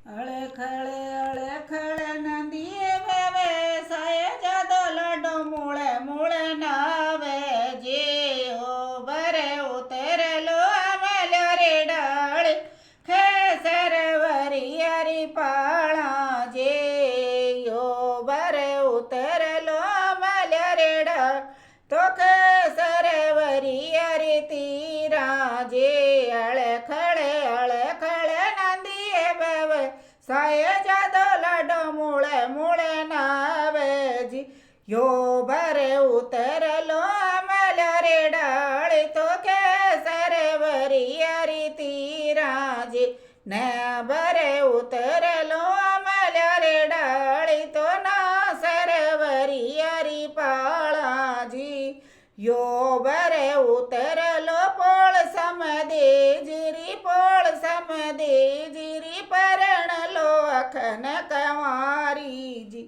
અળે ખળે નંદીએ વેવે સાય જાદો લાડો મૂળે મૂળે નાવે જે હો ભરે ઉતરેલો આમલ્યો રે ડાળી ખેસર વરિયરી પાળા જે હો ભરે ઉતરેલો આમલ્યો રે ડાળ તો ખેસર વરિયરી તીરા જે અળે ખળે નંદીએ વેવે સાય જાદો લાડો મૂળે મૂળે નાવે જી યો ભરે ઉતરલો અમલ્યો રે ડાળી તો કેસર વરિયરી તીરાજી ને ભરે ઉતરલો અમલ્યો રે ડાળી તો ના સર વરિયરી પાળાજી યો ભરે ઉતરલો પોળ સમદે જીરી પોળ સમદે જીરી પરણલો અખન કવારીજી।